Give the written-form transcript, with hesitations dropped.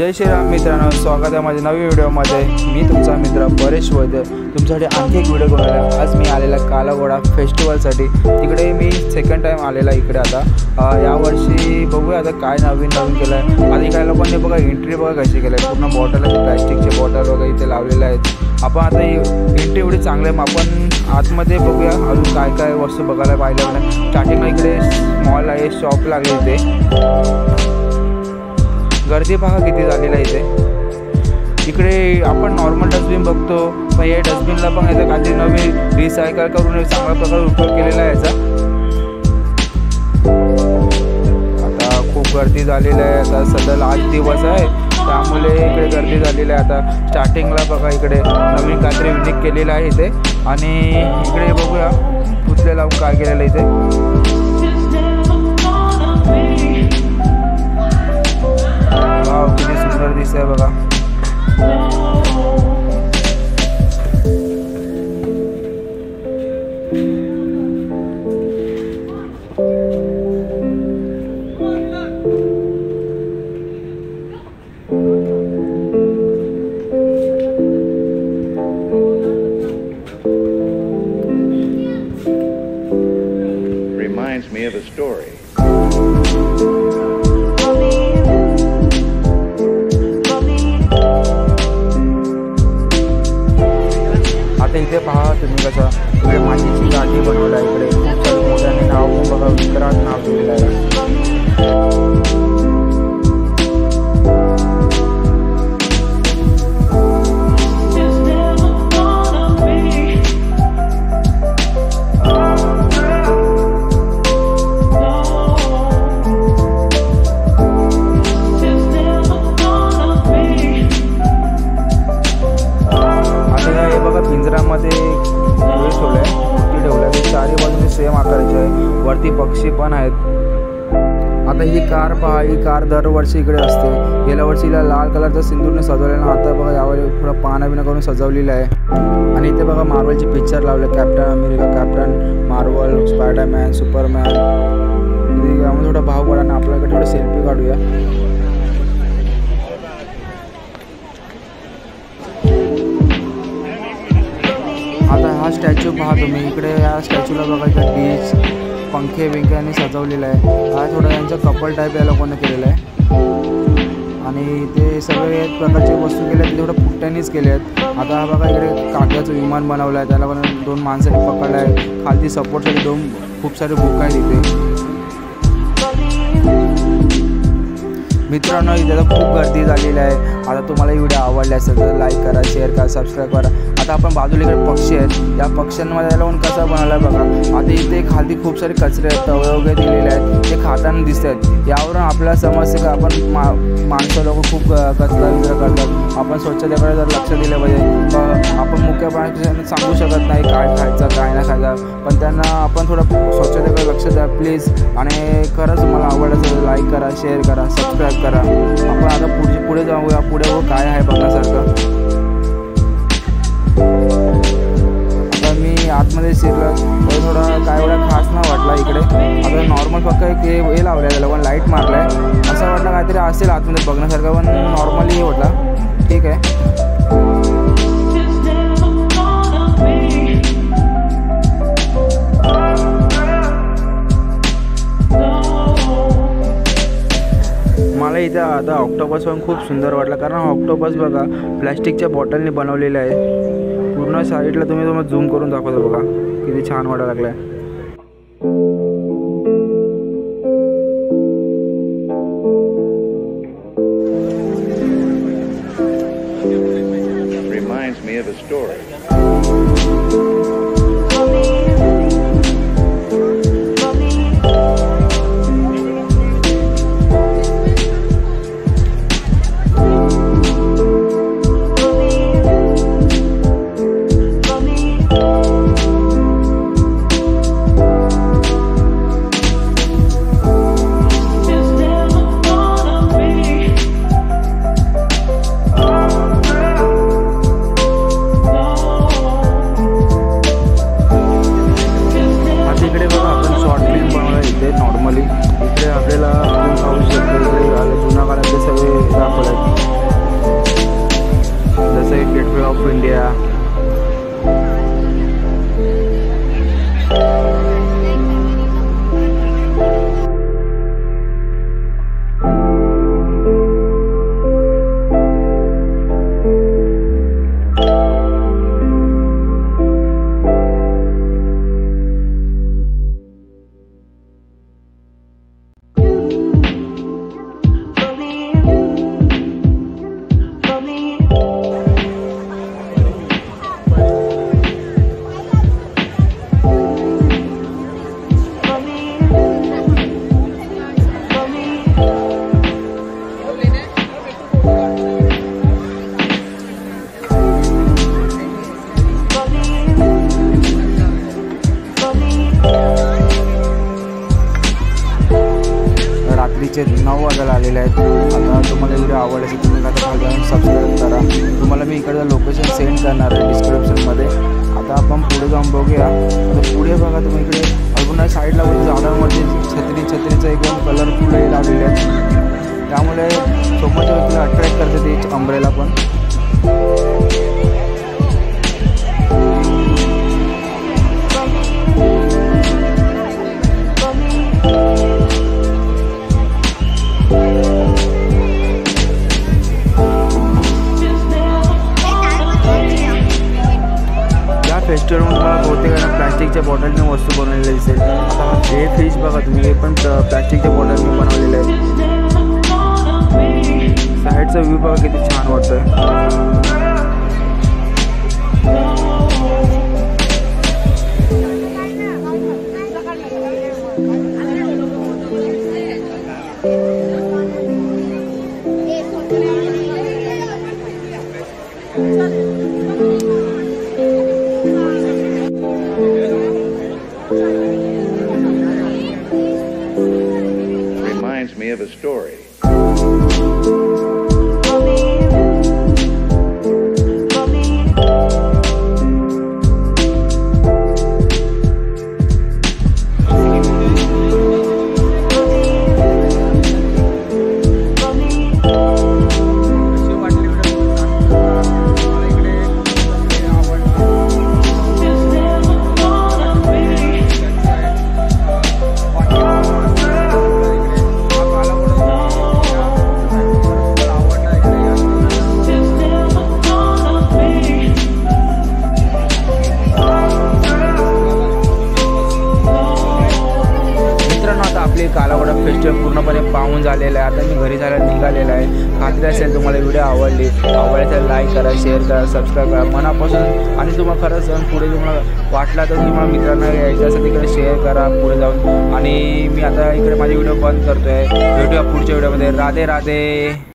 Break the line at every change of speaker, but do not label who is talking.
जय श्रीराम मित्रांनो, स्वागत आहे माझ्या नवीन व्हिडिओमध्ये। मी तुमचा मित्र परेश वैद्य तुमच्यासाठी आणखी एक व्हिडिओ घेऊन आलो। आज मी आलेला कालाघोडा फेस्टिवलसाठी। तिकडे मी सेकंड टाइम आलेला इकडे। आता यावर्षी बघूया आता काय नवीन केलं आहे। आधी काय लोकांनी बघा एंट्री बघा कशी केली आहे, पूर्ण बॉटल प्लास्टिकचे बॉटल वगैरे इथे लावलेले आहेत। आपण आता एंट्री एवढी चांगली आहे, आपण आतमध्ये बघूया अजून काय काय वस्तू बघायला पाहिलं नाही। स्टार्टिंगला इकडे मॉल आहे, शॉप लागले इथे। गर्दी पहा किती झालेला आहे इथे। इकडे आपण नॉर्मल डस्टबिन बघतो, पण या डस्टबिनला पण याचा काहीतरी नवीन रिसायकल करून एक चांगल्या प्रकारे उपयोग केलेला आहे याचा। आता खूप गर्दी झालेली आहे। आता सध्या लास्ट दिवस आहे त्यामुळे इकडे गर्दी झालेली आहे। आता स्टार्टिंगला बघा इकडे नवीन काहीतरी युनिक केलेलं आहे इथे। आणि इकडे बघूया पुतळे लावून काय केलेलं आहे इथे। किती सुंदर दिसतंय बघा।
Reminds me of a story.
इथे पहा तुम्ही कसं इकडे मातीची गाठी बनवल्या इकडे खूप सारे मोठ्याने नाव बघा, विक्रांत नाव दिलेलं आहे। पिंजरामध्ये ठेवलंय, चारी बाजूने सेम आकाराचे आहे, वरती पक्षी पण आहेत। आता ही कार पहा, ही कार दरवर्षी इकडे असते। गेल्या वर्षीला लाल कलरचा सिंदूरने सजवलेला, आता बघा यावेळी थोडं पाना करून सजवलेलं आहे। आणि इथे बघा मार्वलचे पिक्चर लावले, captain America, captain Marvel, Spiderman, Superman. यामुळे थोडा भाव पडा ना, आपल्याकडे थोडं सेल्फी काढूया। आता हा स्टॅच्यू पहा तुम्ही, इकडे या स्टॅच्यूला बघा इकडे बीच पंखे बिंख्याने सजवलेला आहे। हा थोडं यांचं कपल टाईप या लोकांनी केलेलं आहे। आणि ते सगळे एक प्रकारचे वस्तू केले आहेत, ते थोडं पुट्ट्यानेच केले आहेत। आता हा बघा इकडे कागदाचं विमान बनवलं आहे, त्याला पण 2 माणसांनी पकडलं आहे। खालती सपोर्टसाठी 2 खूप सारे बुक आहेत इथे। मित्रांनो इथे तर खूप गर्दी झालेली आहे। आता तुम्हाला व्हिडिओ आवडला असेल तर लाईक करा, शेअर करा, सबस्क्राईब करा। आता आपण बाजूला इकडे पक्षी आहेत, या पक्ष्यांमध्ये लावून कसं बनवलं आहे बघा। आता इथे खाली खूप सारे कचरे आहेत, तवे वगैरे दिलेले आहेत, ते खाताना दिसत आहेत। यावरून आपल्याला समजते का आपण माणसं लोक खूप कचरा विचरा करतात। आपण स्वच्छतेकडे जर लक्ष दिलं पाहिजे। आपण मुख्यपणे सांगू शकत नाही काय खायचं काय नाही खायचं, पण त्यांना आपण थोडं स्वच्छतेकडे लक्ष द्या प्लीज। आणि खरंच मला आवडलं तर लाईक करा, शेअर करा, सबस्क्राईब करा। आपण आता पुढे जाऊया, पुढे काय आहे बघण्यासारखं। आता मी आतमध्ये शिरलं तर थोडा काय एवढा खास नाही वाटला इकडे। आता नॉर्मल फक्त एक हे लावलं आहे, त्याला पण लाईट मारलं आहे, असं वाटलं काहीतरी असेल आतमध्ये बघण्यासारखं, पण नॉर्मली हे वाटलं ठीक आहे। मला इथं आता ऑक्टोपस पण खूप सुंदर वाटला, कारण ऑक्टोपस बघा प्लॅस्टिकच्या बॉटलने बनवलेलं आहे। पूर्ण साईडला तुम्हाला झूम करून दाखवतो बघा, किती छान वाटायला लागलं आहे।
Reminds me of a story. Normally इकडे आपल्याला पाहू शकतो, इकडे जुना काळातले सगळे दाखवले आहेत।
रात्रीचे 9 वाजायला आलेले आहेत. आता तुम्हाला व्हिडिओ आवडला असेल तुम्ही आता खाली जाऊन सबस्क्राईब करा. तुम्हाला मी इकडचं लोकेशन सेंड करणार आहे डिस्क्रिप्शनमध्ये. आता आपण पुढे जाऊन बघूया. आता पुढे बघा तुम्ही इकडे अजून साईडला झाडांवरती छत्रीचं एकदम कलरफुल लागलेले आहेत. त्यामुळे समोरच्या व्यक्तीला अट्रॅक्ट करते ती अंब्रेला पण. या फेस्टिवलमध्ये तुम्हाला बहुतेक प्लॅस्टिकच्या बॉटलने वस्तू बनवलेली दिसेल. आता हे फिश बघा तुम्ही, हे पण प्लॅस्टिकच्या बॉटलने बनवलेले आहेत. साईडचा व्ह्यू बघा किती छान वाटतोय.
Reminds me of a story. आपले कालावडा फेस्टिवल पूर्णपणे पाहून झालेलं आहे. आता मी घरी जायला निघालेला आहे. खात्री असेल तुम्हाला व्हिडिओ आवडली तर लाईक करा, शेअर करा, सबस्क्राईब करा मनापासून. आणि तुम्हाला खरंच पुढे तुम्हाला वाटला तर तुम्हाला मित्रांना यायचं असेल तिकडे शेअर करा पुढे जाऊन. आणि मी आता इकडे माझे व्हिडिओ बंद करतो आहे. भेटूया पुढच्या व्हिडिओमध्ये. राधे राधे.